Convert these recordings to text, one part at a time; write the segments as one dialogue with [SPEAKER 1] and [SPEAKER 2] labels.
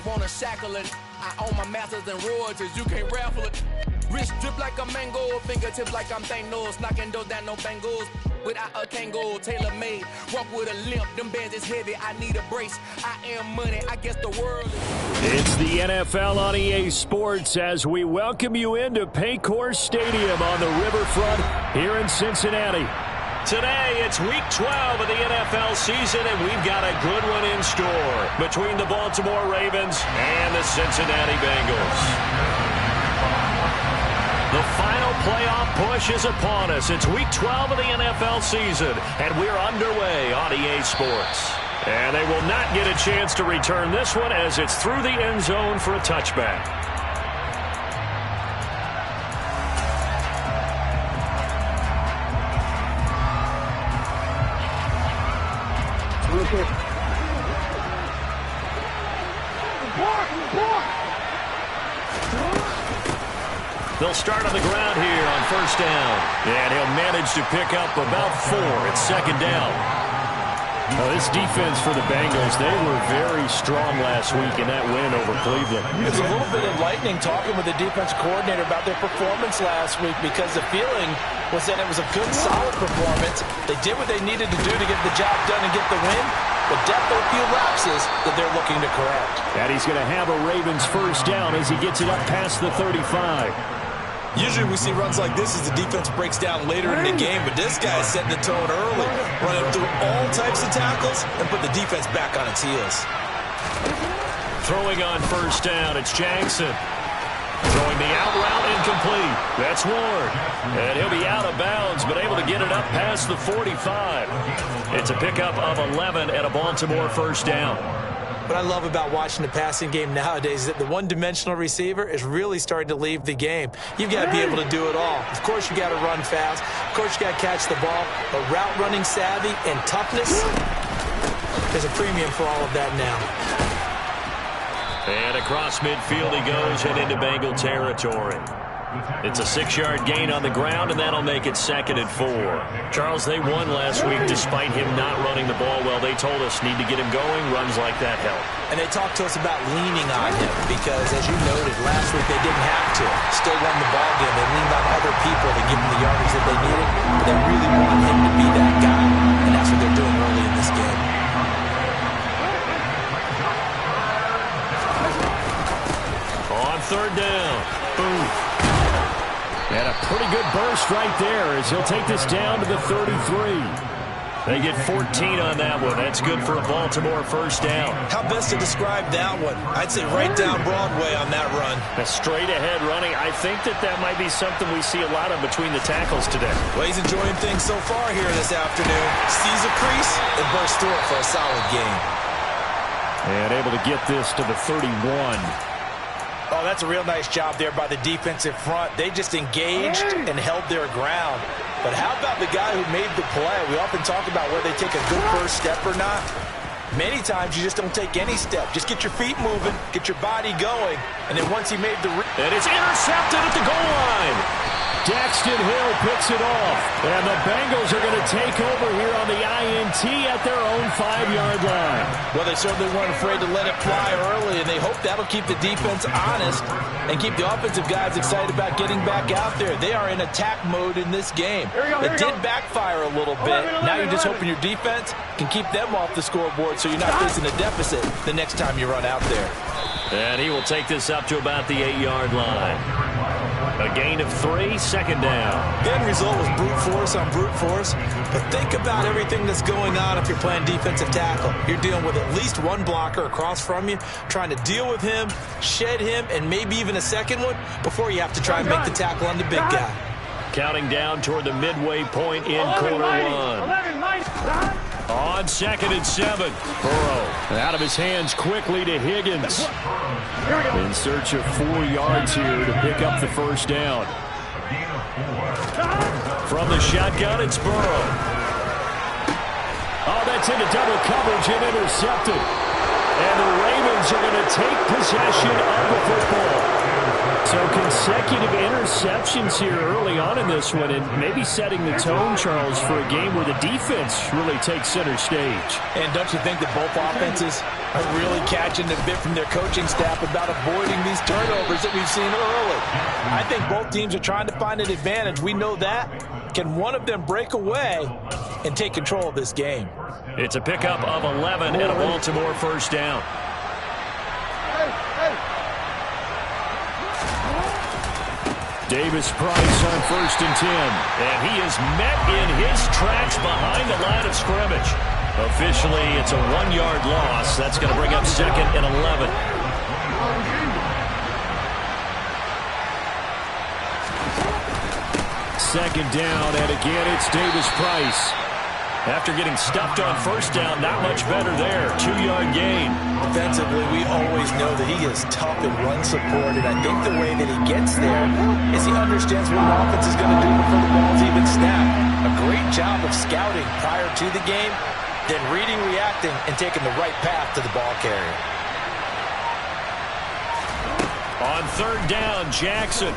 [SPEAKER 1] wanna shackle it. I own my masters and royalties, you can't raffle it. Wrist drip like a mango, fingertips like I'm Thanos, knocking those down no bangles. Without a Kango, tailor-made, walk with a limp, them bands is heavy, I need a brace. I am money, I guess the world is...
[SPEAKER 2] It's the NFL on EA Sports as we welcome you into Pic6 Stadium on the riverfront here in Cincinnati. Today, it's Week 12 of the NFL season, and we've got a good one in store between the Baltimore Ravens and the Cincinnati Bengals. The final playoff push is upon us. It's Week 12 of the NFL season, and we're underway on EA Sports. And they will not get a chance to return this one as it's through the end zone for a touchback. They'll start on the ground here on first down. And he'll manage to pick up about 4. It's second down. Well, this defense for the Bengals, they were very strong last week in that win over Cleveland.
[SPEAKER 3] It's a little bit enlightening talking with the defense coordinator about their performance last week because the feeling was that it was a good, solid performance. They did what they needed to do to get the job done and get the win, but definitely a few lapses that they're looking to correct.
[SPEAKER 2] And he's going to have a Ravens first down as he gets it up past the 35.
[SPEAKER 4] Usually we see runs like this as the defense breaks down later in the game, but this guy is setting the tone early, running through all types of tackles and put the defense back on its heels.
[SPEAKER 2] Throwing on first down, it's Jackson. Throwing the out route incomplete. That's Ward. And he'll be out of bounds, but able to get it up past the 45. It's a pickup of 11 and a Baltimore first down.
[SPEAKER 3] What I love about watching the passing game nowadays is that the one-dimensional receiver is really starting to leave the game. You've got to be able to do it all. Of course, you got to run fast. Of course, you got to catch the ball. But route running savvy and toughness, there's a premium for all of that now.
[SPEAKER 2] And across midfield he goes and into Bengal territory. It's a 6-yard gain on the ground, and that'll make it 2nd and 4. Charles, they won last week despite him not running the ball well. They told us need to get him going. Runs like that help.
[SPEAKER 3] And they talked to us about leaning on him because, as you noted, last week they didn't have to. Still won the ball game. They leaned on other people to give them the yardage that they needed. But they really want him to be that guy, and that's what they're doing early in this game.
[SPEAKER 2] On third down. Boom. And a pretty good burst right there as he'll take this down to the 33. They get 14 on that one. That's good for a Baltimore first down.
[SPEAKER 4] How best to describe that one? I'd say right down Broadway on that run.
[SPEAKER 2] A straight-ahead running. I think that might be something we see a lot of between the tackles today.
[SPEAKER 4] Well, he's enjoying things so far here this afternoon. Sees a crease and bursts through it for a solid gain.
[SPEAKER 2] And able to get this to the 31.
[SPEAKER 3] Oh, that's a real nice job there by the defensive front. They just engaged and held their ground. But how about the guy who made the play? We often talk about whether they take a good first step or not. Many times you just don't take any step. Just get your feet moving, get your body going, and then once he made the...
[SPEAKER 2] And it's intercepted at the goal line. Daxton Hill picks it off. And the Bengals are going to take over here on the INT at their own 5-yard line.
[SPEAKER 3] Well, they certainly weren't afraid to let it fly early, and they hope that'll keep the defense honest and keep the offensive guys excited about getting back out there. They are in attack mode in this game. It did backfire a little bit. Now you're just hoping your defense can keep them off the scoreboard so you're not facing a deficit the next time you run out there.
[SPEAKER 2] And he will take this up to about the 8-yard line. A gain of 3, second down.
[SPEAKER 4] The end result was brute force on brute force. But think about everything that's going on if you're playing defensive tackle. You're dealing with at least one blocker across from you, trying to deal with him, shed him, and maybe even a second one before you have to try and make the tackle on the big guy.
[SPEAKER 2] Counting down toward the midway point in quarter 1. On 2nd and 7. Burrow out of his hands quickly to Higgins. In search of 4 yards here to pick up the first down. From the shotgun, it's Burrow. Oh, that's into double coverage and intercepted. And the Ravens are going to take possession of the football. So consecutive interceptions here early on in this one, and maybe setting the tone, Charles, for a game where the defense really takes center stage.
[SPEAKER 3] And don't you think that both offenses are really catching the bit from their coaching staff about avoiding these turnovers that we've seen early? I think both teams are trying to find an advantage. We know that. Can one of them break away and take control of this game?
[SPEAKER 2] It's a pickup of 11 and a Baltimore first down. Davis Price on 1st and 10. And he is met in his tracks behind the line of scrimmage. Officially, it's a 1-yard loss. That's going to bring up 2nd and 11. Second down, and again, it's Davis Price. After getting stuffed on 1st down, not much better there. 2-yard gain.
[SPEAKER 3] Offensively, we always know that he is tough and run support, and I think the way that he gets there is he understands what an offense is going to do before the ball's even snapped. A great job of scouting prior to the game, then reading, reacting, and taking the right path to the ball carrier.
[SPEAKER 2] On 3rd down, Jackson.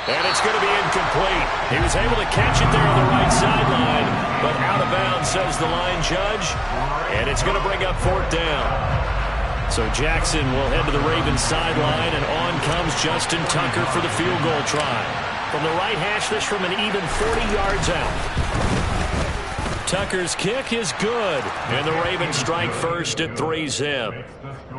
[SPEAKER 2] And it's going to be incomplete. He was able to catch it there on the right sideline, but out of bounds, says the line judge. And it's going to bring up 4th down. So Jackson will head to the Ravens sideline, and on comes Justin Tucker for the field goal try. From the right hash, this from an even 40 yards out. Tucker's kick is good, and the Ravens strike first at 3-zip.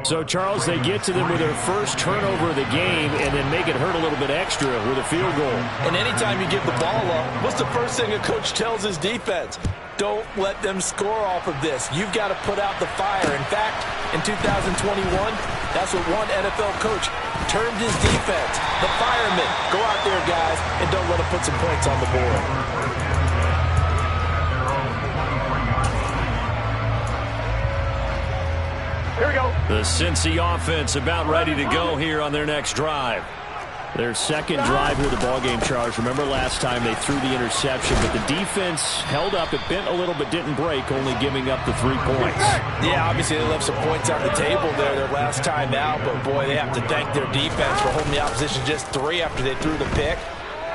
[SPEAKER 2] So, Charles, they get to them with their first turnover of the game and then make it hurt a little bit extra with a field goal.
[SPEAKER 3] And anytime you give the ball up, what's the first thing a coach tells his defense? Don't let them score off of this. You've got to put out the fire. In fact, in 2021, that's what one NFL coach termed his defense. The firemen. Go out there, guys, and don't let them put some points on the board.
[SPEAKER 2] Here we go. The Cincy offense about ready to go here on their next drive. Their second drive here of the ballgame, Charles. Remember last time they threw the interception, but the defense held up. It bent a little but didn't break, only giving up the 3 points.
[SPEAKER 3] Yeah, obviously they left some points on the table there their last time out, but boy, they have to thank their defense for holding the opposition just 3 after they threw the pick.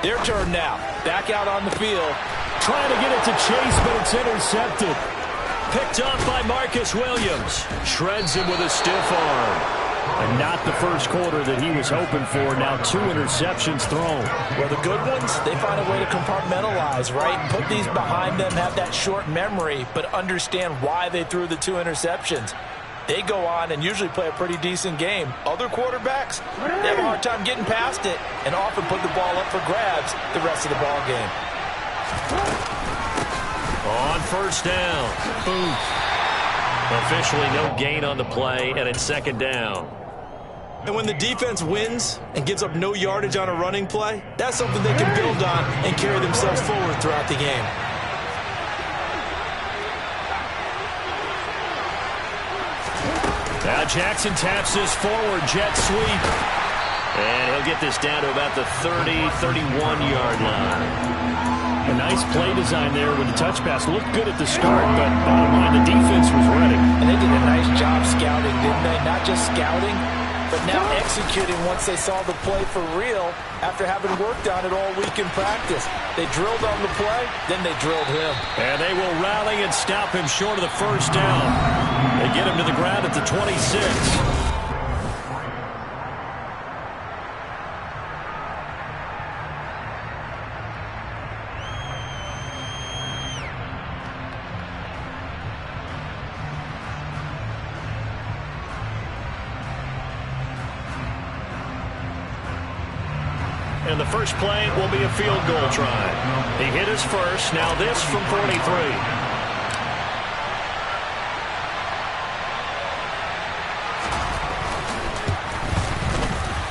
[SPEAKER 3] Their turn now. Back out on the field.
[SPEAKER 2] Trying to get it to Chase, but it's intercepted. Picked off by Marcus Williams. Shreds him with a stiff arm. And not the first quarter that he was hoping for. Now 2 interceptions thrown.
[SPEAKER 3] Well, the good ones, they find a way to compartmentalize, right? Put these behind them, have that short memory, but understand why they threw the 2 interceptions. They go on and usually play a pretty decent game. Other quarterbacks, they have a hard time getting past it and often put the ball up for grabs the rest of the ball game.
[SPEAKER 2] On 1st down. Boom. Officially no gain on the play, and it's 2nd down.
[SPEAKER 3] And when the defense wins and gives up no yardage on a running play, that's something they can build on and carry themselves forward throughout the game.
[SPEAKER 2] Now Jackson taps this forward jet sweep. And he'll get this down to about the 30, 31-yard line. A nice play design there with the touch pass. Looked good at the start, but bottom line, the defense was ready.
[SPEAKER 3] And they did a nice job scouting, didn't they? Not just scouting, but now executing once they saw the play for real after having worked on it all week in practice. They drilled on the play, then they drilled him.
[SPEAKER 2] And they will rally and stop him short of the 1st down. They get him to the ground at the 26. And the first play will be a field goal try. He hit his first. Now this from 43.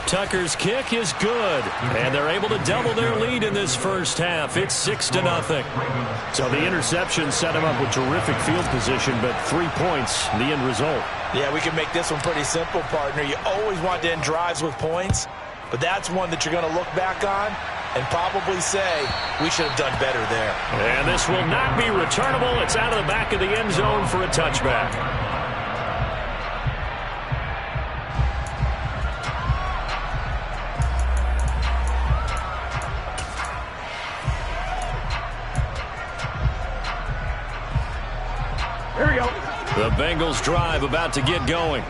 [SPEAKER 2] Tucker's kick is good. And they're able to double their lead in this first half. It's 6-0. So the interception set him up with terrific field position, but 3 points, the end result.
[SPEAKER 3] Yeah, we can make this one pretty simple, partner. You always want to end drives with points. But that's one that you're going to look back on and probably say, we should have done better there.
[SPEAKER 2] And this will not be returnable. It's out of the back of the end zone for a touchback. The Bengals drive about to get going.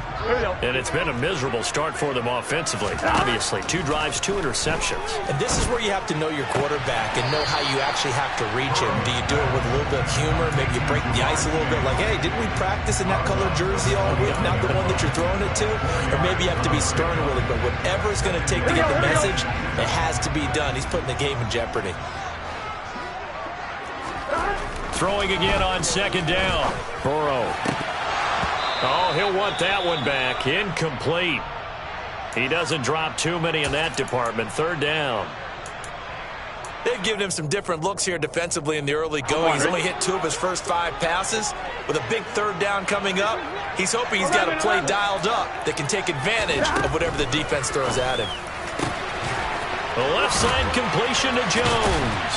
[SPEAKER 2] And it's been a miserable start for them offensively. Obviously, 2 drives, 2 interceptions.
[SPEAKER 3] And this is where you have to know your quarterback and know how you actually have to reach him. Do you do it with a little bit of humor? Maybe you break the ice a little bit like, hey, didn't we practice in that color jersey all week, not the one that you're throwing it to? Or maybe you have to be stern with it. But whatever it's going to take to get the message, it has to be done. He's putting the game in jeopardy.
[SPEAKER 2] Throwing again on 2nd down. Burrow. Oh, he'll want that one back. Incomplete. He doesn't drop too many in that department. 3rd down.
[SPEAKER 3] They've given him some different looks here defensively in the early going. He's only hit 2 of his first 5 passes. With a big 3rd down coming up, he's hoping he's got a play dialed up that can take advantage of whatever the defense throws at him.
[SPEAKER 2] The left side completion to Jones.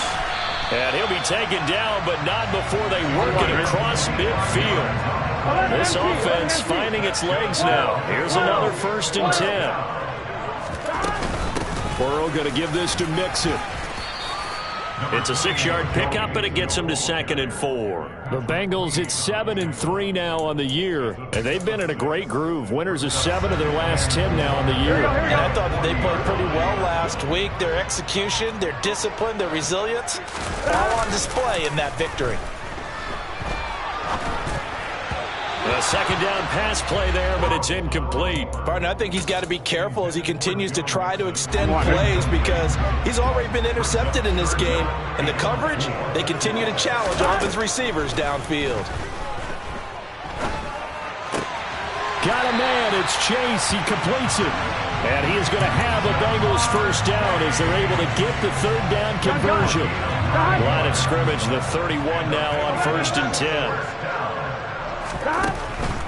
[SPEAKER 2] And he'll be taken down, but not before they work it across midfield. This offense finding its legs now. Here's another 1st and 10. Burrow going to give this to Mixon. It's a 6-yard pickup, and it gets them to 2nd and 4. The Bengals at 7-3 now on the year, and they've been in a great groove. Winners of 7 of their last 10 now on the year.
[SPEAKER 3] And I thought that they played pretty well last week. Their execution, their discipline, their resilience, all on display in that victory.
[SPEAKER 2] A 2nd down pass play there, but it's incomplete.
[SPEAKER 3] Partner, I think he's got to be careful as he continues to try to extend plays because he's already been intercepted in this game. And the coverage, they continue to challenge all of his receivers downfield.
[SPEAKER 2] Got a man. It's Chase. He completes it. And he is going to have the Bengals 1st down as they're able to get the 3rd down conversion. Line of scrimmage, the 31 now on 1st and 10.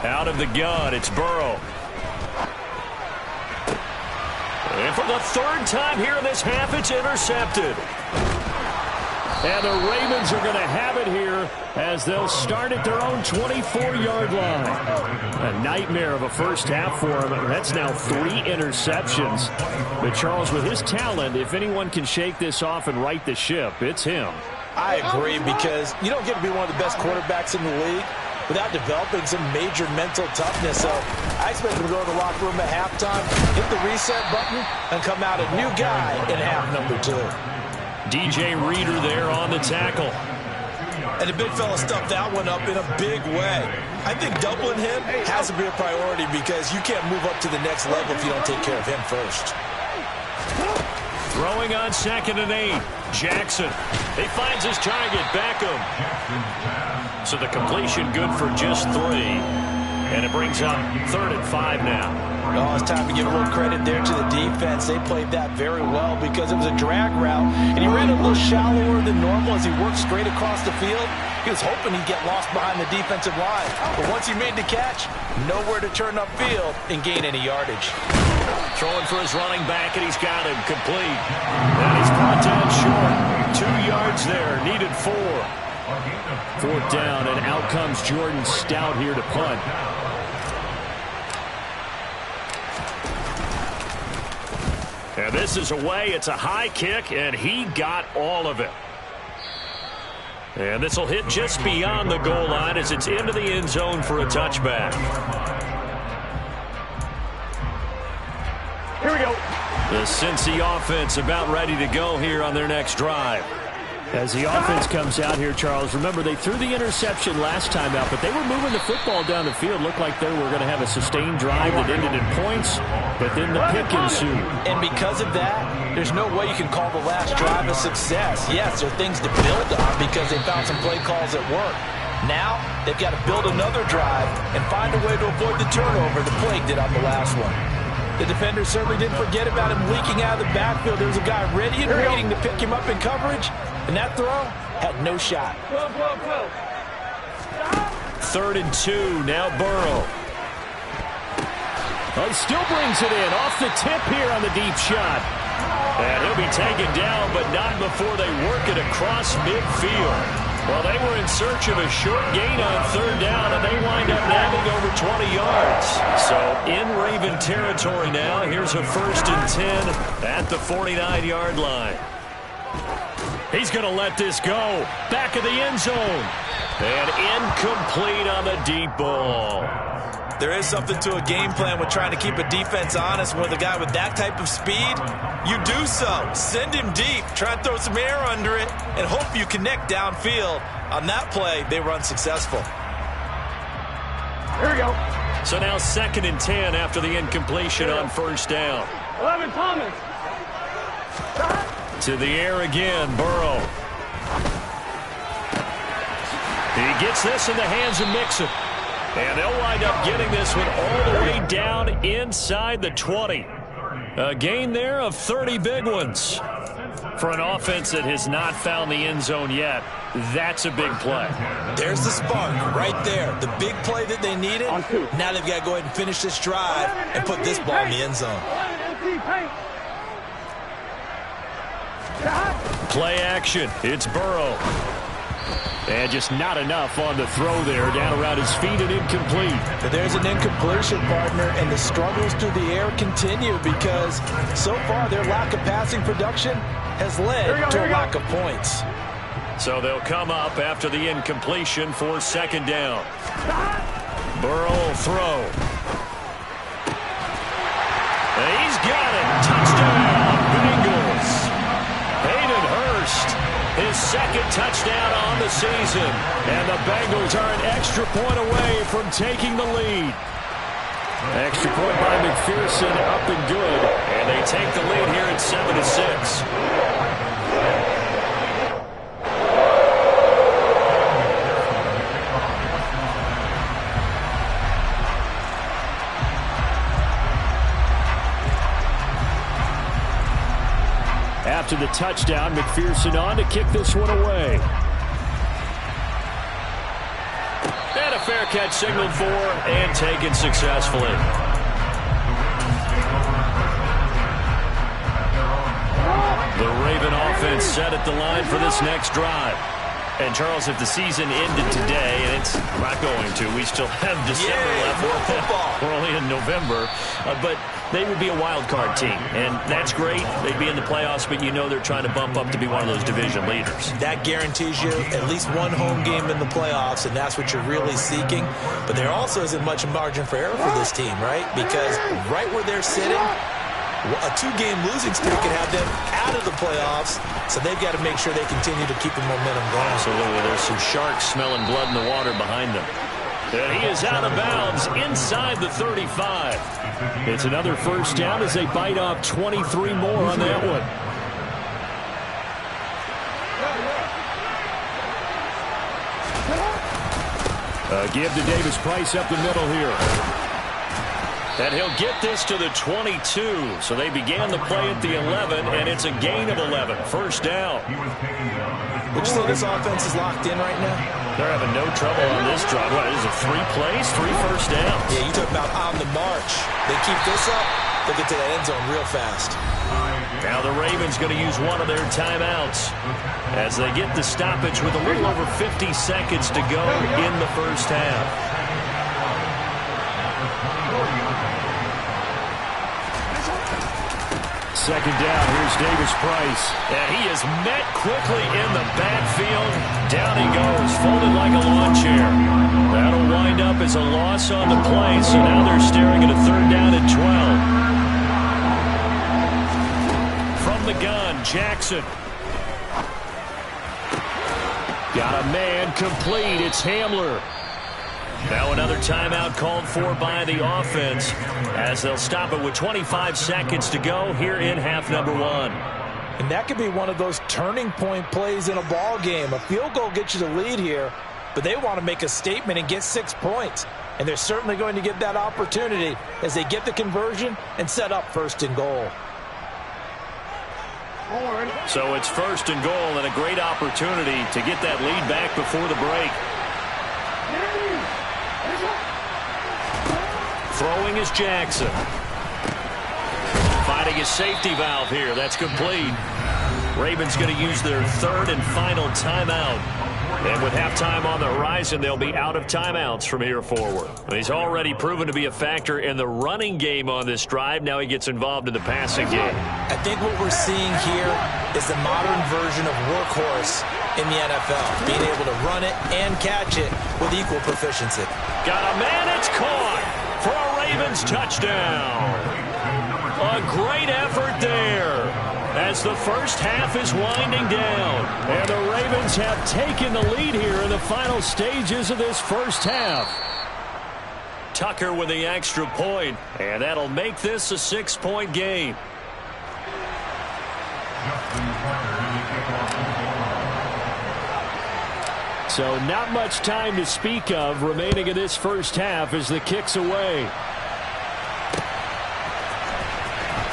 [SPEAKER 2] Out of the gun, it's Burrow. And for the 3rd time here in this half, it's intercepted. And the Ravens are going to have it here as they'll start at their own 24-yard line. A nightmare of a first half for him. That's now 3 interceptions. But Charles, with his talent, if anyone can shake this off and right the ship, it's him.
[SPEAKER 3] I agree, because you don't get to be one of the best quarterbacks in the league without developing some major mental toughness. So I expect him to go to the locker room at halftime, hit the reset button, and come out a new guy in half number 2.
[SPEAKER 2] DJ Reader there on the tackle.
[SPEAKER 3] And the big fella stuffed that one up in a big way. I think doubling him has to be a priority because you can't move up to the next level if you don't take care of him first.
[SPEAKER 2] Throwing on 2nd and 8. Jackson. He finds his target. Beckham. So the completion good for just 3. And it brings up 3rd and 5 now.
[SPEAKER 3] Oh, it's time to give a little credit there to the defense. They played that very well because it was a drag route. And he ran a little shallower than normal as he worked straight across the field. He was hoping he'd get lost behind the defensive line. But once he made the catch, nowhere to turn upfield and gain any yardage.
[SPEAKER 2] Throwing for his running back, and he's got him complete. And he's brought down short. 2 yards there, needed 4. 4th down, and out comes Jordan Stout here to punt. And this is away. It's a high kick, and he got all of it. And this will hit just beyond the goal line as it's into the end zone for a touchback.
[SPEAKER 5] Here we go.
[SPEAKER 2] The Cincy offense about ready to go here on their next drive. As the offense comes out here, Charles, remember they threw the interception last time out, but they were moving the football down the field. Looked like they were going to have a sustained drive that ended in points, but then the pick ensued.
[SPEAKER 3] And because of that, there's no way you can call the last drive a success. Yes, there are things to build on because they found some play calls that work. Now, they've got to build another drive and find a way to avoid the turnover the Plague did on the last one. The defender certainly didn't forget about him leaking out of the backfield. There was a guy ready and waiting to pick him up in coverage, and that throw had no shot.
[SPEAKER 2] 3rd and 2, now Burrow. Oh, he still brings it in off the tip here on the deep shot. And he'll be taken down, but not before they work it across midfield. Well, they were in search of a short gain on 3rd down, and they wind up nabbing over 20 yards. So in Raven territory now. Here's a 1st and 10 at the 49-yard line. He's going to let this go. Back of the end zone. And incomplete on the deep ball.
[SPEAKER 3] There is something to a game plan with trying to keep a defense honest. With a guy with that type of speed, you do so. Send him deep. Try and throw some air under it and hope you connect downfield. On that play, they were unsuccessful.
[SPEAKER 5] Here we go.
[SPEAKER 2] So now 2nd and 10 after the incompletion on first down.
[SPEAKER 5] 11 Thomas.
[SPEAKER 2] To the air again, Burrow. He gets this in the hands of Mixon. And they'll wind up getting this one all the way down inside the 20. A gain there of 30 big ones. For an offense that has not found the end zone yet, that's a big play.
[SPEAKER 3] There's the spark right there. The big play that they needed. Now they've got to go ahead and finish this drive and put this ball in the end zone.
[SPEAKER 2] Play action. It's Burrow. And just not enough on the throw there. Down around his feet and incomplete.
[SPEAKER 3] But there's an incompletion, partner, and the struggles through the air continue because so far their lack of passing production has led to a lack of points.
[SPEAKER 2] So they'll come up after the incompletion for 2nd down. Burrow will throw. And he's got it. Touchdown, Bengals. Hayden Hurst, his 2nd touchdown on the season. And the Bengals are an extra point away from taking the lead. Extra point by McPherson, up and good. And they take the lead here at 7-6. After the touchdown, McPherson on to kick this one away. And a fair catch signaled for and taken successfully. The Raven offense set at the line for this next drive. And, Charles, if the season ended today, and it's not going to, we still have December left.
[SPEAKER 3] More football.
[SPEAKER 2] We're only in November. But they would be a wild card team, and that's great. They'd be in the playoffs, but you know they're trying to bump up to be one of those division leaders.
[SPEAKER 3] That guarantees you at least one home game in the playoffs, and that's what you're really seeking. But there also isn't much margin for error for this team, right? Because right where they're sitting, a 2-game losing streak could have them out of the playoffs, so they've got to make sure they continue to keep the momentum going.
[SPEAKER 2] Absolutely. There's some sharks smelling blood in the water behind them. And he is out of bounds inside the 35. It's another first down as they bite off 23 more on that one. Give to Davis Price up the middle here. And he'll get this to the 22. So they began the play at the 11, and it's a gain of 11. First down.
[SPEAKER 3] Would you say this offense is locked in right now?
[SPEAKER 2] They're having no trouble on this drive. What, is it 3 plays, 3 first downs?
[SPEAKER 3] Yeah, you talk about on the march. They keep this up, they'll get to that end zone real fast.
[SPEAKER 2] Now the Ravens going to use one of their timeouts as they get the stoppage with a little over 50 seconds to go in the first half. Second down, here's Davis Price. And he is met quickly in the backfield. Down he goes, folded like a lawn chair. That'll wind up as a loss on the play, so now they're staring at a 3rd down and 12. From the gun, Jackson. Got a man complete, it's Hamler. Now another timeout called for by the offense as they'll stop it with 25 seconds to go here in half number 1.
[SPEAKER 3] And that could be one of those turning point plays in a ball game. A field goal gets you the lead here, but they want to make a statement and get 6 points. And they're certainly going to get that opportunity as they get the conversion and set up 1st and goal.
[SPEAKER 2] So it's 1st and goal and a great opportunity to get that lead back before the break. Throwing is Jackson. Finding his safety valve here. That's complete. Ravens going to use their 3rd and final timeout. And with halftime on the horizon, they'll be out of timeouts from here forward. He's already proven to be a factor in the running game on this drive. Now he gets involved in the passing game.
[SPEAKER 3] I think what we're seeing here is the modern version of workhorse in the NFL, being able to run it and catch it with equal proficiency.
[SPEAKER 2] Got a man, it's caught for a Ravens touchdown. A great effort there as the first half is winding down. And the Ravens have taken the lead here in the final stages of this first half. Tucker with the extra point, and that'll make this a 6-point game. So not much time to speak of remaining in this first half as the kick's away.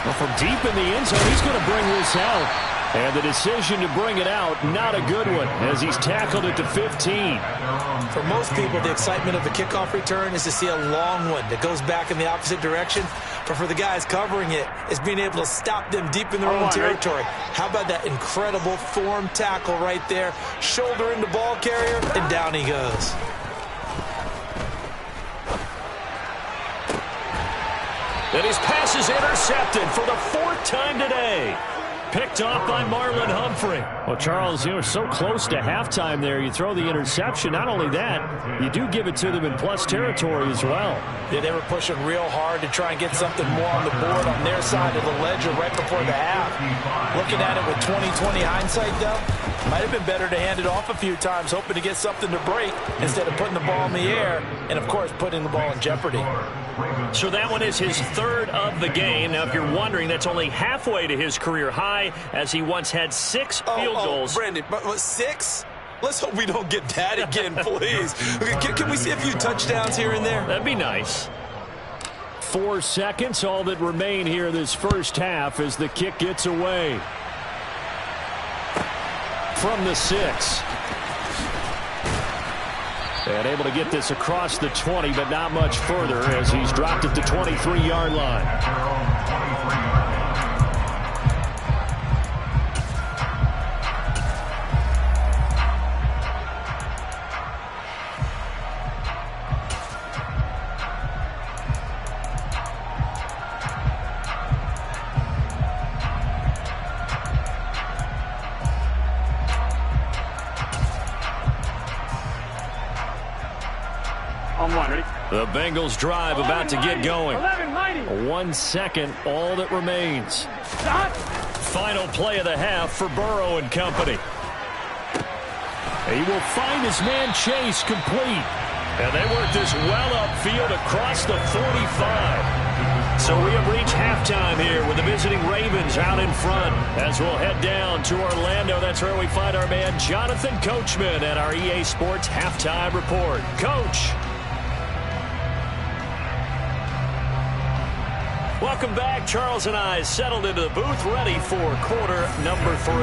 [SPEAKER 2] Well, from deep in the end zone, he's going to bring this out. And the decision to bring it out, not a good one, as he's tackled it to 15.
[SPEAKER 3] For most people, the excitement of the kickoff return is to see a long one that goes back in the opposite direction. But for the guys covering it, it's being able to stop them deep in their own territory. How about that incredible form tackle right there? Shoulder into ball carrier, and down he goes.
[SPEAKER 2] And his pass is intercepted for the 4th time today. Picked off by Marlon Humphrey. Well, Charles, you know, so close to halftime there. You throw the interception. Not only that, you do give it to them in plus territory as well.
[SPEAKER 3] Yeah, they were pushing real hard to try and get something more on the board on their side of the ledger right before the half. Looking at it with 20/20 hindsight, though, might have been better to hand it off a few times, hoping to get something to break instead of putting the ball in the air and, of course, putting the ball in jeopardy.
[SPEAKER 2] So that one is his 3rd of the game. Now, if you're wondering, that's only halfway to his career high, as he once had 6 field goals.
[SPEAKER 3] Brandon, but 6? Let's hope we don't get that again, please. Can we see a few touchdowns here and there?
[SPEAKER 2] That'd be nice. 4 seconds, all that remain here this first half as the kick gets away. From the 6. And able to get this across the 20, but not much further as he's dropped it to 23-yard line. The Bengals drive about to get going. 1 second, all that remains. Final play of the half for Burrow and company. He will find his man Chase complete. And they work this well upfield across the 45. So we have reached halftime here with the visiting Ravens out in front. As we'll head down to Orlando, that's where we find our man Jonathan Coachman at our EA Sports Halftime Report. Coach. Welcome back. Charles and I settled into the booth, ready for quarter number 3.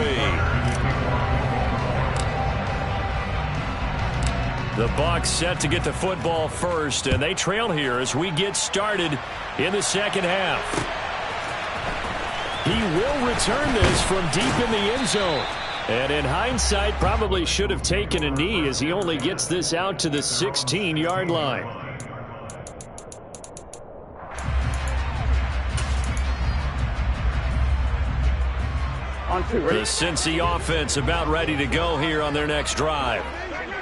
[SPEAKER 2] The Bucs set to get the football first, and they trail here as we get started in the second half. He will return this from deep in the end zone. And in hindsight, probably should have taken a knee as he only gets this out to the 16-yard line. The Cincy offense about ready to go here on their next drive.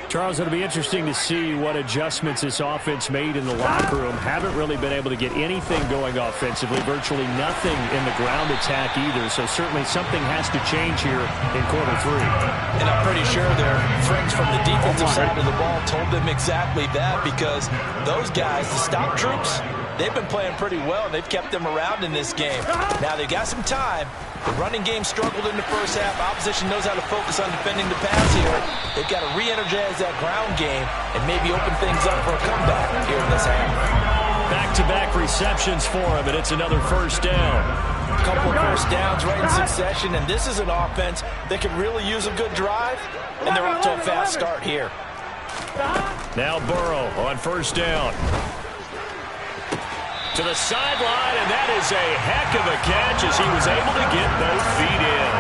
[SPEAKER 2] Charles, it'll be interesting to see what adjustments this offense made in the locker room. Haven't really been able to get anything going offensively, virtually nothing in the ground attack either. So certainly something has to change here in quarter 3.
[SPEAKER 3] And I'm pretty sure their friends from the defensive side of the ball told them exactly that, because those guys, the stop troops, they've been playing pretty well, and they've kept them around in this game. Now they've got some time. The running game struggled in the first half. Opposition knows how to focus on defending the pass here. They've got to re-energize that ground game and maybe open things up for a comeback here in this half.
[SPEAKER 2] Back-to-back receptions for him, and it's another first down.
[SPEAKER 3] A couple of first downs right in succession, and this is an offense that could really use a good drive, and they're off to a fast start here.
[SPEAKER 2] Now Burrow on first down. To the sideline, and that is a heck of a catch as he was able to get both feet in.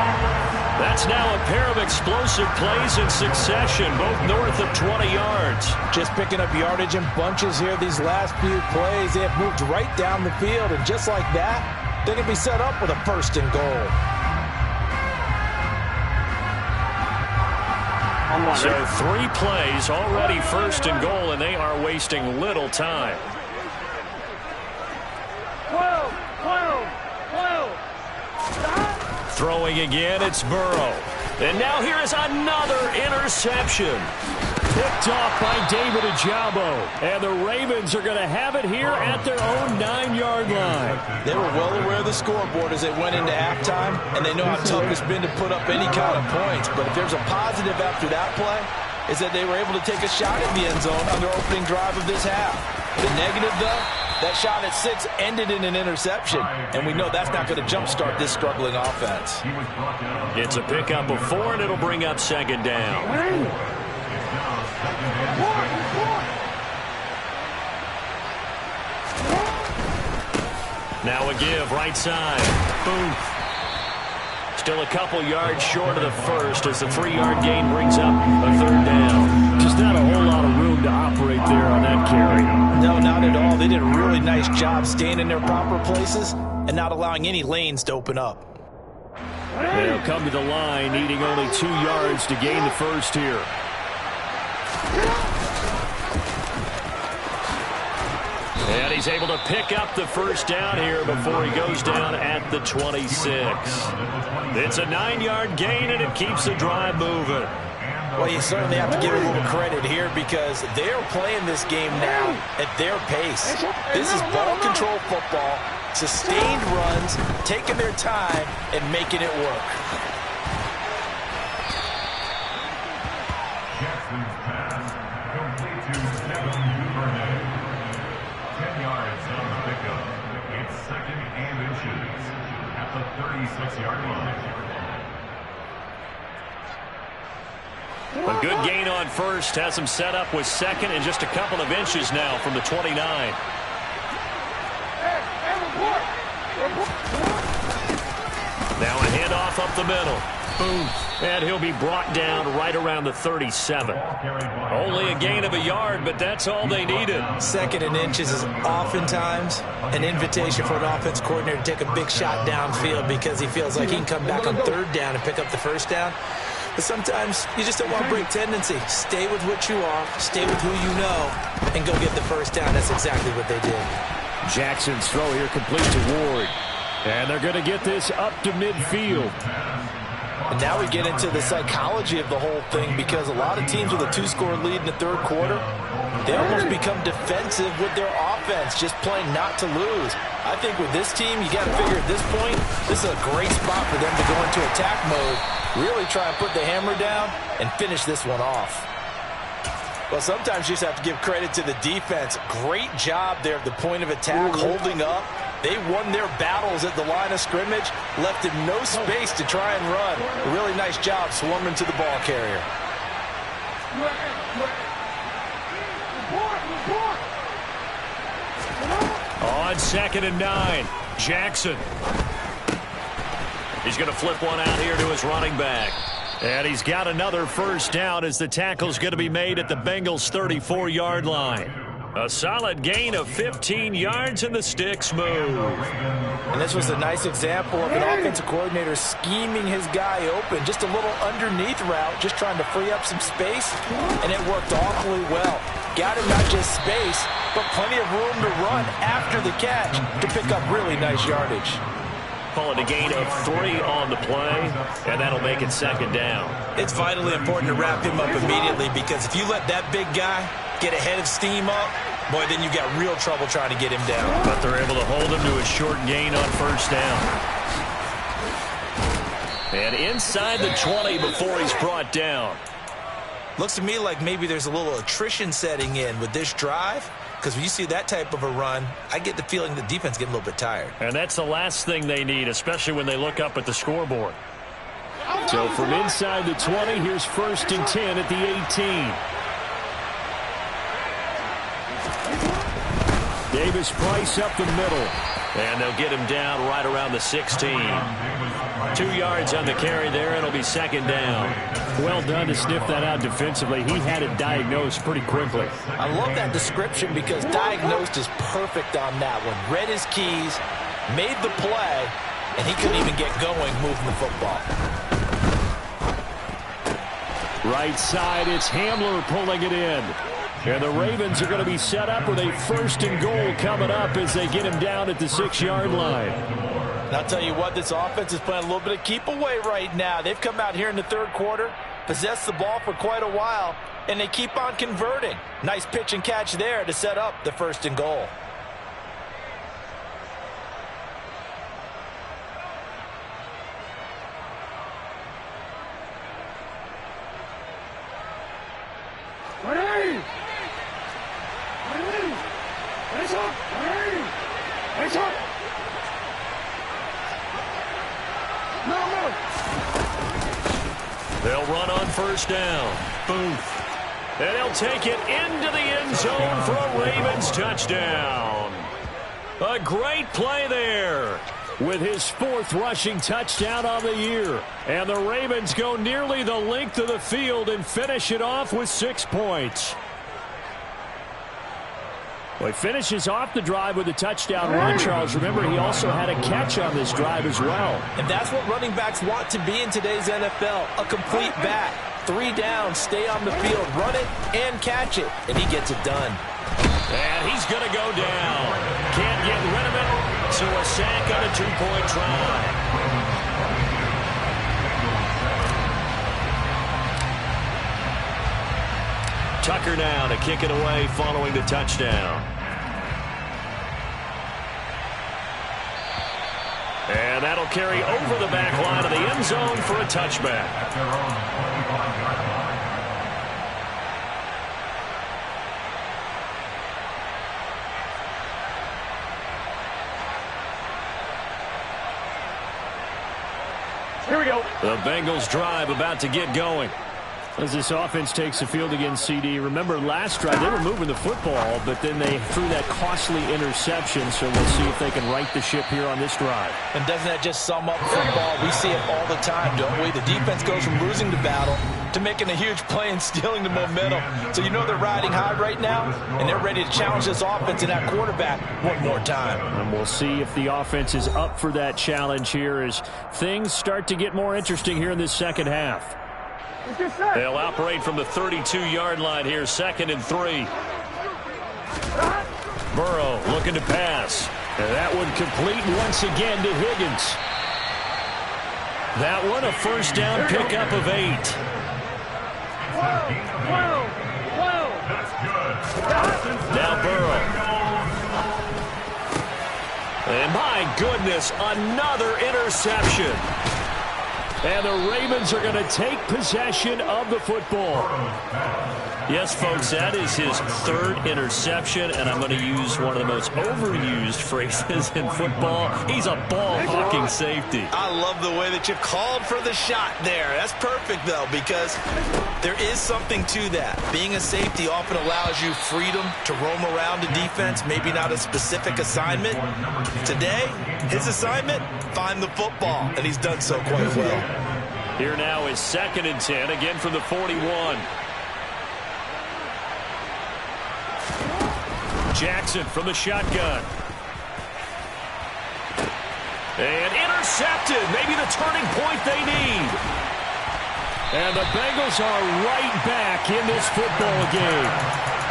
[SPEAKER 2] That's now a pair of explosive plays in succession, both north of 20 yards.
[SPEAKER 3] Just picking up yardage in bunches here these last few plays. They have moved right down the field, and just like that, they can be set up with a 1st and goal.
[SPEAKER 2] So 3 plays already 1st and goal, and they are wasting little time.
[SPEAKER 1] 12.
[SPEAKER 2] Throwing again, it's Burrow. And now here is another interception. Picked off by David Ojabo. And the Ravens are going to have it here at their own 9-yard line.
[SPEAKER 3] They were well aware of the scoreboard as they went into halftime, and they know how tough it's been to put up any kind of points. But if there's a positive after that play, is that they were able to take a shot at the end zone on their opening drive of this half. The negative, though, that shot at 6 ended in an interception, and we know that's not going to jumpstart this struggling offense.
[SPEAKER 2] It's a pickup of 4, and it'll bring up 2nd down. Now a give, right side. Boom. Still a couple yards short of the 1st as the 3-yard gain brings up a 3rd down. Just not a whole lot of room to operate there on that carry.
[SPEAKER 3] No, not at all. They did a really nice job staying in their proper places and not allowing any lanes to open up.
[SPEAKER 2] They'll come to the line, needing only 2 yards to gain the 1st here. And he's able to pick up the 1st down here before he goes down at the 26. It's a 9-yard gain, and it keeps the drive moving.
[SPEAKER 3] Well, you certainly have to give a little credit here because they're playing this game now at their pace. This is ball control football, sustained runs, taking their time, and making it work.
[SPEAKER 5] Jackson's pass complete to Devin Duvernay. 10 yards on the pickup. It's 2nd and inches at the 36-yard line.
[SPEAKER 2] A good gain on 1st has him set up with 2nd and just a couple of inches now from the 29. Now a handoff up the middle. Boom. And he'll be brought down right around the 37. Only a gain of a yard, but that's all they needed.
[SPEAKER 3] 2nd and inches is oftentimes an invitation for an offense coordinator to take a big shot downfield because he feels like he can come back on 3rd down and pick up the 1st down. But sometimes you just don't want to break tendency. Stay with what you are, stay with who you know, and go get the 1st down. That's exactly what they did.
[SPEAKER 2] Jackson's throw here complete to Ward. And they're going to get this up to midfield.
[SPEAKER 3] And now we get into the psychology of the whole thing because a lot of teams with a 2-score lead in the 3rd quarter, they almost become defensive with their offense, just playing not to lose. I think with this team, you got to figure at this point, this is a great spot for them to go into attack mode, really try and put the hammer down and finish this one off. Well, sometimes you just have to give credit to the defense. Great job there at the point of attack, holding up. They won their battles at the line of scrimmage, left him no space to try and run. A really nice job swarming to the ball carrier.
[SPEAKER 2] On 2nd and 9, Jackson. He's going to flip one out here to his running back. And he's got another 1st down as the tackle's going to be made at the Bengals' 34-yard line. A solid gain of 15 yards, and the sticks move.
[SPEAKER 3] And this was a nice example of an offensive coordinator scheming his guy open. Just a little underneath route, just trying to free up some space, and it worked awfully well. Got him not just space, but plenty of room to run after the catch to pick up really nice yardage.
[SPEAKER 2] Call it a gain of 3 on the play, and that'll make it 2nd down.
[SPEAKER 3] It's vitally important to wrap him up immediately because if you let that big guy get a head of steam up, boy, then you've got real trouble trying to get him down.
[SPEAKER 2] But they're able to hold him to a short gain on 1st down. And inside the 20 before he's brought down.
[SPEAKER 3] Looks to me like maybe there's a little attrition setting in with this drive. Because when you see that type of a run, I get the feeling the defense getting a little bit tired.
[SPEAKER 2] And that's the last thing they need, especially when they look up at the scoreboard. So from inside the 20, here's 1st and 10 at the 18. Davis Price up the middle. And they'll get him down right around the 16. 2 yards on the carry there. It'll be second down.
[SPEAKER 6] Well done to sniff that out defensively. He had it diagnosed pretty quickly.
[SPEAKER 3] I love that description because diagnosed is perfect on that one. Read his keys, made the play, and he couldn't even get going moving the football.
[SPEAKER 6] Right side, it's Hamler pulling it in. And the Ravens are going to be set up with a first and goal coming up as they get him down at the 6-yard line.
[SPEAKER 3] And I'll tell you what, this offense is playing a little bit of keep away right now. They've come out here in the third quarter, possessed the ball for quite a while, and they keep on converting. Nice pitch and catch there to set up the first and goal.
[SPEAKER 2] They'll run on first down. Booth. And he'll take it into the end zone for a Ravens touchdown. A great play there.
[SPEAKER 6] With his 4th rushing touchdown on the year. And the Ravens go nearly the length of the field and finish it off with 6 points. Well, he finishes off the drive with a touchdown run, Charles. Remember, he also had a catch on this drive as well.
[SPEAKER 3] And that's what running backs want to be in today's NFL, a complete back. 3 down, stay on the field, run it, and catch it. And he gets it done.
[SPEAKER 2] And he's going to go down. Can't get rid of it, so a sack on a 2-point try. Tucker now to kick it away following the touchdown. And that'll carry over the back line of the end zone for a touchback.
[SPEAKER 6] Here we go.
[SPEAKER 2] The Bengals drive about to get going.
[SPEAKER 6] As this offense takes the field against CD, remember last drive they were moving the football, but then they threw that costly interception, so we'll see if they can right the ship here on this drive.
[SPEAKER 3] And doesn't that just sum up football? We see it all the time, don't we? The defense goes from losing the battle to making a huge play and stealing the momentum. So you know they're riding high right now, and they're ready to challenge this offense and that quarterback one more time.
[SPEAKER 6] And we'll see if the offense is up for that challenge here as things start to get more interesting here in this second half.
[SPEAKER 2] They'll operate from the 32-yard line here, 2nd and 3. Burrow looking to pass.
[SPEAKER 6] And that one complete once again to Higgins.
[SPEAKER 2] That one a first down pickup of 8. Now Burrow. And my goodness, another interception.
[SPEAKER 6] And the Ravens are going to take possession of the football.
[SPEAKER 2] Yes, folks, that is his 3rd interception, and I'm going to use one of the most overused phrases in football. He's a ball-hawking safety.
[SPEAKER 3] I love the way that you called for the shot there. That's perfect, though, because there is something to that. Being a safety often allows you freedom to roam around the defense, maybe not a specific assignment. Today, his assignment, find the football, and he's done so quite well.
[SPEAKER 2] Here now is 2nd and 10, again from the 41. Jackson from the shotgun. And intercepted. Maybe the turning point they need.
[SPEAKER 6] And the Bengals are right back in this football game.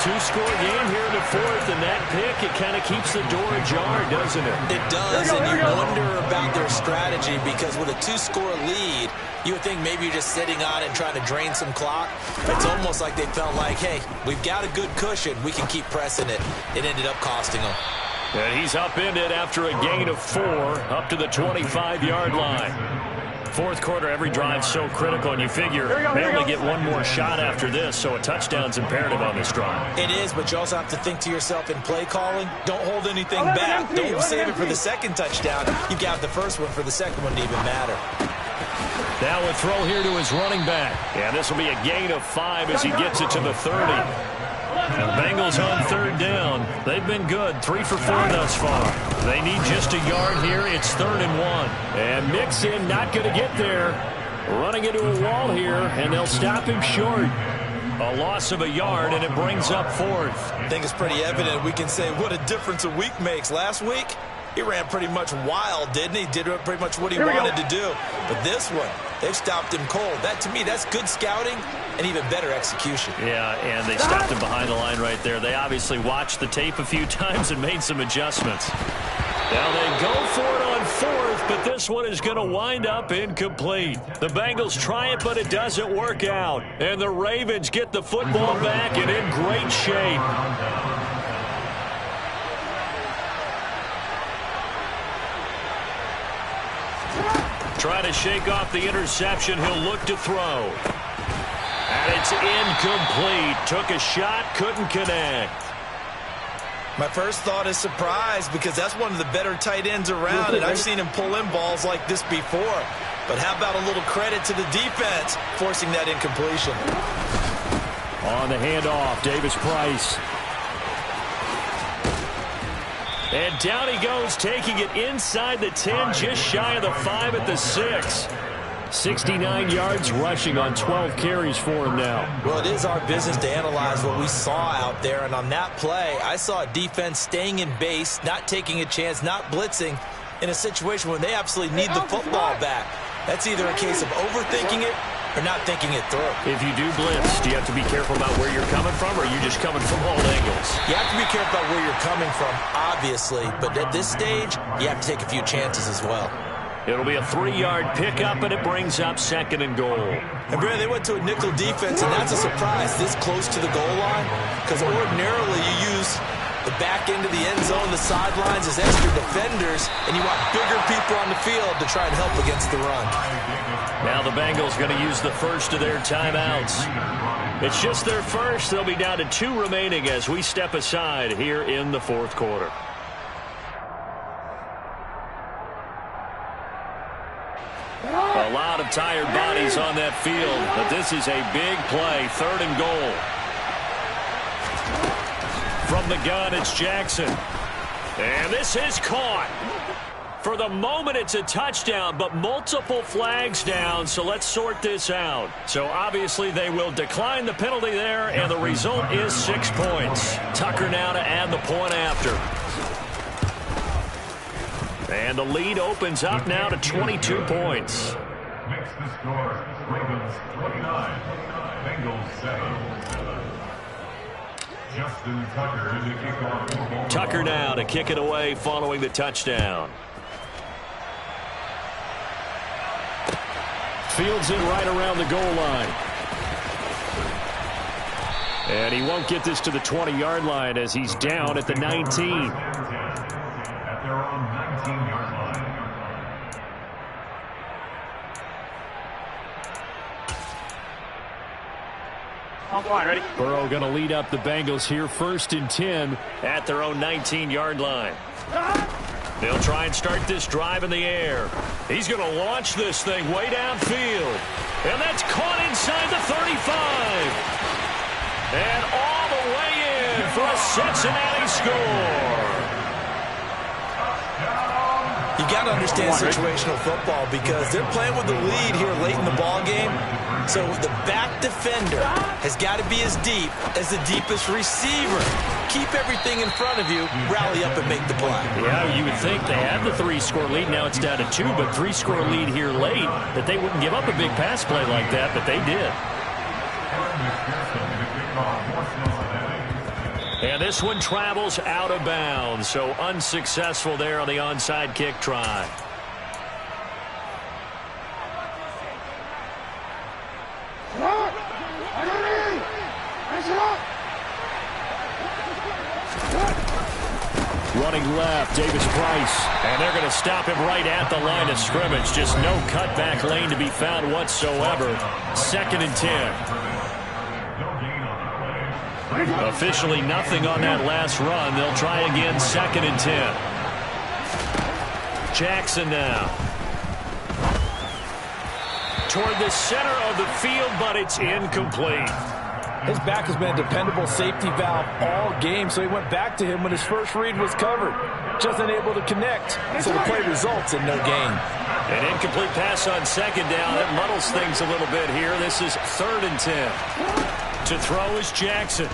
[SPEAKER 2] 2-score game here in the 4th, and that pick, it kind of keeps the door ajar, doesn't it?
[SPEAKER 3] It does, and you wonder about their strategy because with a 2-score lead, you would think maybe you're just sitting on it and trying to drain some clock. It's almost like they felt like, hey, we've got a good cushion. We can keep pressing it. It ended up costing them.
[SPEAKER 2] And he's upended after a gain of 4 up to the 25-yard line. 4th quarter, every drive so critical, and you figure they only get one more shot after this, so a touchdown's imperative on this drive.
[SPEAKER 3] It is, but you also have to think to yourself in play calling, don't hold anything back. Don't save it for the 2nd touchdown. You've got the 1st one for the 2nd one to even matter.
[SPEAKER 2] Now a throw here to his running back. And this will be a gain of 5 as he gets it to the 30. And the Bengals on third down. They've been good, 3 for 4 thus far. They need just a yard here. It's 3rd and 1. And Mixon not going to get there. Running into a wall here, and they'll stop him short. A loss of a yard, and it brings up 4th.
[SPEAKER 3] I think it's pretty evident. We can say what a difference a week makes. Last week, he ran pretty much wild, didn't he? Did pretty much what he wanted to do. But this one, they've stopped him cold. That, to me, that's good scouting and even better execution.
[SPEAKER 2] Yeah, and they stopped him behind the line right there. They obviously watched the tape a few times and made some adjustments. Now they go for it on 4th, but this one is going to wind up incomplete. The Bengals try it, but it doesn't work out. And the Ravens get the football back and in great shape. Trying to shake off the interception. He'll look to throw. And it's incomplete. Took a shot, couldn't connect.
[SPEAKER 3] My first thought is surprise because that's one of the better tight ends around, and I've seen him pull in balls like this before. But how about a little credit to the defense forcing that incompletion?
[SPEAKER 2] On the handoff, Davis Price. And down he goes, taking it inside the 10, just shy of the 5 at the 6. 69 yards rushing on 12 carries for him now.
[SPEAKER 3] Well, it is our business to analyze what we saw out there, and on that play, I saw a defense staying in base, not taking a chance, not blitzing, in a situation where they absolutely need the football back. That's either a case of overthinking it or not thinking it through.
[SPEAKER 2] If you do blitz, do you have to be careful about where you're coming from, or are you just coming from all angles?
[SPEAKER 3] You have to be careful about where you're coming from, obviously, but at this stage, you have to take a few chances as well.
[SPEAKER 2] It'll be a 3-yard pickup, and it brings up 2nd and goal.
[SPEAKER 3] And, Brad, they went to a nickel defense, and that's a surprise this close to the goal line, because ordinarily you use the back end of the end zone, the sidelines as extra defenders, and you want bigger people on the field to try and help against the run.
[SPEAKER 2] Now the Bengals going to use the first of their timeouts. It's just their first. They'll be down to 2 remaining as we step aside here in the 4th quarter. A lot of tired bodies on that field, but this is a big play. 3rd and goal. From the gun, it's Jackson. And this is caught. For the moment, it's a touchdown, but multiple flags down, so let's sort this out. So obviously they will decline the penalty there, and the result is 6 points. Tucker now to add the point after. And the lead opens up now to 22 points.
[SPEAKER 5] Makes the score Ravens 29, Bengals 7. Justin Tucker to kick off.
[SPEAKER 2] Tucker now to kick it away following the touchdown. Fields it right around the goal line. And he won't get this to the 20-yard line as he's down at the 19.
[SPEAKER 5] At their own 19-yard line.
[SPEAKER 6] Ready?
[SPEAKER 2] Burrow going to lead up the Bengals here, 1st and 10 at their own 19-yard line. They'll try and start this drive in the air. He's going to launch this thing way downfield. And that's caught inside the 35. And all the way in for a Cincinnati score.
[SPEAKER 3] You got to understand situational football because they're playing with the lead here late in the ball game. So the back defender has got to be as deep as the deepest receiver. Keep everything in front of you, rally up and make the play.
[SPEAKER 2] Yeah, you would think they had the 3-score lead. Now it's down to 2, but 3-score lead here late, that they wouldn't give up a big pass play like that, but they did. And this one travels out of bounds, so unsuccessful there on the onside kick try. Running left, Davis Price. And they're going to stop him right at the line of scrimmage. Just no cutback lane to be found whatsoever. 2nd and 10. Officially nothing on that last run. They'll try again, 2nd and 10. Jackson now. Toward the center of the field, but it's incomplete.
[SPEAKER 4] His back has been a dependable safety valve all game, so he went back to him when his first read was covered. Just unable to connect, so the play results in no gain.
[SPEAKER 2] An incomplete pass on second down. That muddles things a little bit here. This is 3rd and 10. To throw is Jackson.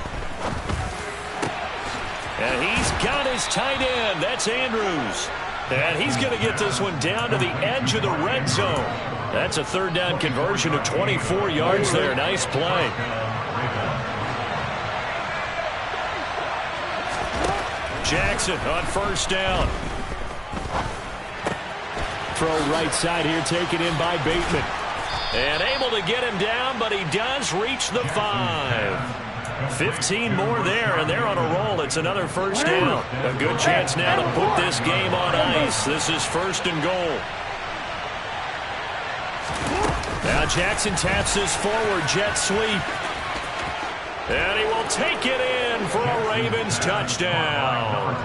[SPEAKER 2] And he's got his tight end. That's Andrews. And he's going to get this one down to the edge of the red zone. That's a 3rd down conversion of 24 yards there. Nice play. Jackson on 1st down. Throw right side here, taken in by Bateman. And able to get him down, but he does reach the 5. 15 more there, and they're on a roll. It's another 1st down. A good chance now to put this game on ice. This is 1st and goal. Now Jackson taps this forward jet sweep. And he will take it in for a Ravens touchdown.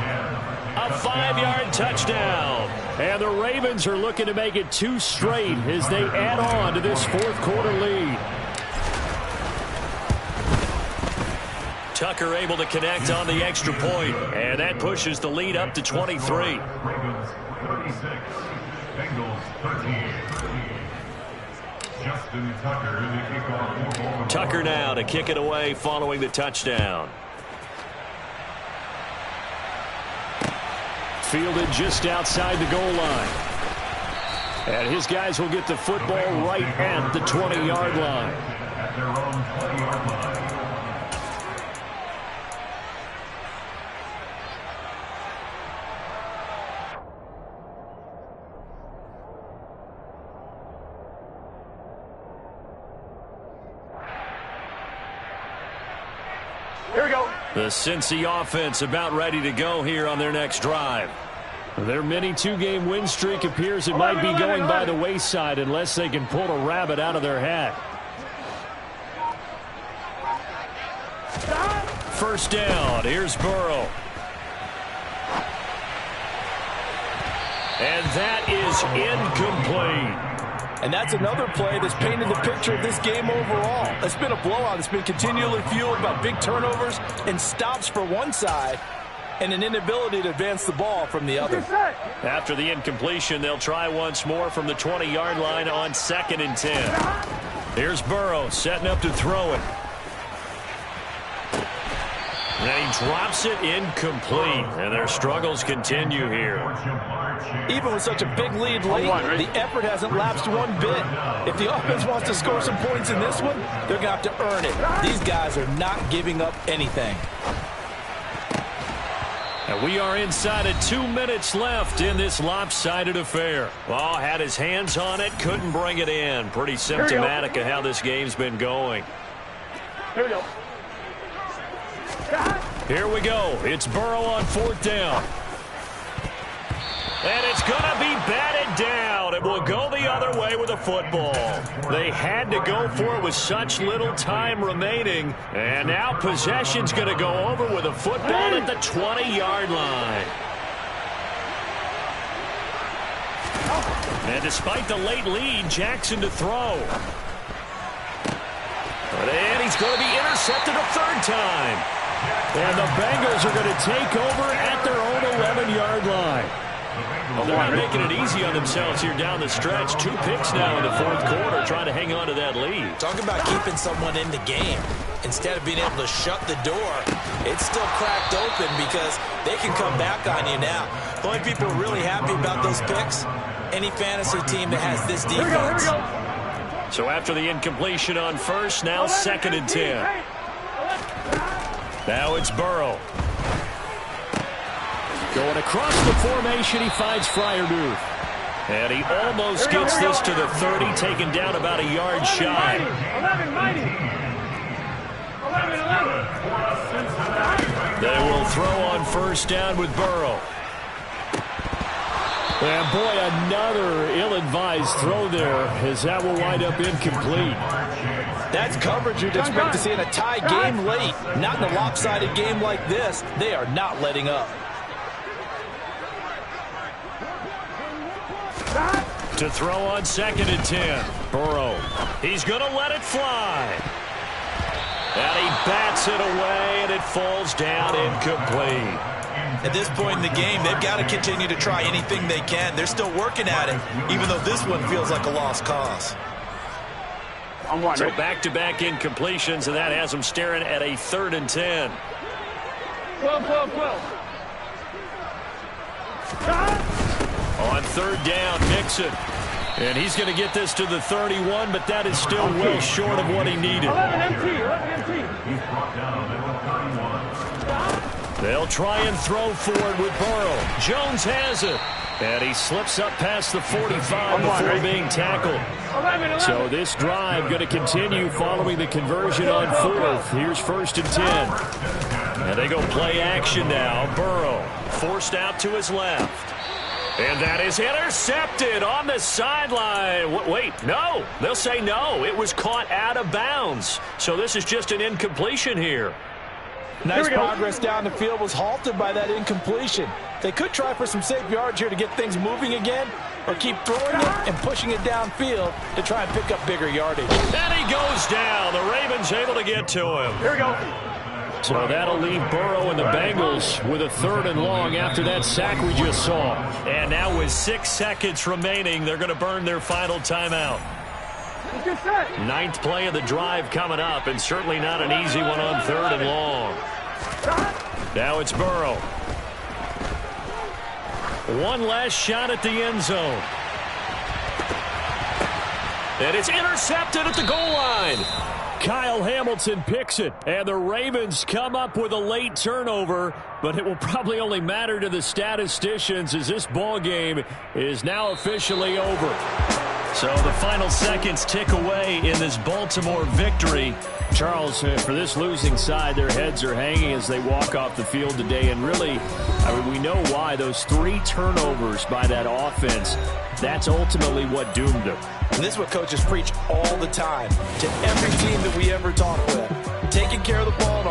[SPEAKER 2] A 5-yard touchdown. And the Ravens are looking to make it 2 straight as they add on to this 4th quarter lead. Tucker able to connect on the extra point, and that pushes the lead up to 23.
[SPEAKER 5] Ravens 36, Bengals 13. Justin Tucker in the kickoff.
[SPEAKER 2] Tucker now to kick it away following the touchdown. Fielded just outside the goal line. And his guys will get the football right at the 20-yard line.
[SPEAKER 5] At their own 20-yard line.
[SPEAKER 2] Here we go. The Cincy offense about ready to go here on their next drive. Their mini 2-game win streak appears it might be going by the wayside unless they can pull a rabbit out of their hat. 1st down. Here's Burrow. And that is incomplete.
[SPEAKER 4] And that's another play that's painted the picture of this game overall. It's been a blowout. It's been continually fueled by big turnovers and stops for one side and an inability to advance the ball from the other.
[SPEAKER 2] After the incompletion, they'll try once more from the 20-yard line on 2nd and 10. Here's Burrow setting up to throw it. And he drops it incomplete. And their struggles continue here.
[SPEAKER 4] Even with such a big lead late, the effort hasn't lapsed one bit. If the offense wants to score some points in this one, they're going to have to earn it. These guys are not giving up anything.
[SPEAKER 2] And we are inside of 2 minutes left in this lopsided affair. Well, had his hands on it, couldn't bring it in. Pretty symptomatic of how this game's been going.
[SPEAKER 6] Here we go.
[SPEAKER 2] Here we go. It's Burrow on 4th down. And it's going to be batted down. It will go the other way with a football. They had to go for it with such little time remaining. And now possession's going to go over with a football at the 20-yard line. And despite the late lead, Jackson to throw. And he's going to be intercepted a 3rd time. And the Bengals are going to take over at their own 11-yard line. Well, they're not making it easy on themselves here down the stretch. 2 picks now in the 4th quarter, trying to hang on to that lead.
[SPEAKER 3] Talk about keeping someone in the game. Instead of being able to shut the door, it's still cracked open because they can come back on you now. The only people who are really happy about those picks, any fantasy team that has this defense.
[SPEAKER 6] Here we go.
[SPEAKER 2] So after the incompletion on 1st, now 2nd and 10. Now it's Burrow. Going across the formation, he finds Fryermuth. And he almost gets this to the 30, taken down about a yard shy.
[SPEAKER 6] 11.
[SPEAKER 2] They will throw on 1st down with Burrow. And boy, another ill-advised throw there, as that will wind up incomplete.
[SPEAKER 4] That's coverage you'd expect to see in a tie game late. Not in a lopsided game like this. They are not letting up.
[SPEAKER 2] To throw on 2nd and 10. Burrow. He's going to let it fly. And he bats it away, and it falls down incomplete.
[SPEAKER 3] At this point in the game, they've got to continue to try anything they can. They're still working at it, even though this one feels like a lost cause.
[SPEAKER 2] So back-to-back incompletions, and that has them staring at a 3rd and 10.
[SPEAKER 7] 12.
[SPEAKER 2] On 3rd down, Mixon. And he's going to get this to the 31, but that is still way short of what he needed.
[SPEAKER 7] 11 MT.
[SPEAKER 5] He's brought down at the 31.
[SPEAKER 2] They'll try and throw for it with Burrow. Jones has it. And he slips up past the 45 before being tackled.
[SPEAKER 7] 11.
[SPEAKER 2] So this drive going to continue following the conversion on 4th. Here's 1st and 10. And they go play action now. Burrow forced out to his left. And that is intercepted on the sideline. Wait, no. They'll say no. It was caught out of bounds. So this is just an incompletion here.
[SPEAKER 3] Nice progress down the field was halted by that incompletion. They could try for some safe yards here to get things moving again, or keep throwing it and pushing it downfield to try and pick up bigger yardage.
[SPEAKER 2] And he goes down. The Ravens able to get to him.
[SPEAKER 7] Here we go.
[SPEAKER 2] So that'll leave Burrow and the Bengals with a 3rd and long after that sack we just saw. And now with 6 seconds remaining, they're going to burn their final timeout. 9th play of the drive coming up, and certainly not an easy one on 3rd and long. Now it's Burrow. One last shot at the end zone. And it's intercepted at the goal line. Kyle Hamilton picks it, and the Ravens come up with a late turnover, but it will probably only matter to the statisticians as this ball game is now officially over. So the final seconds tick away in this Baltimore victory. Charles, for this losing side, their heads are hanging as they walk off the field today. And really, I mean, we know why. Those 3 turnovers by that offense, that's ultimately what doomed them.
[SPEAKER 3] And this is what coaches preach all the time to every team that we ever talk with. Taking care of the ball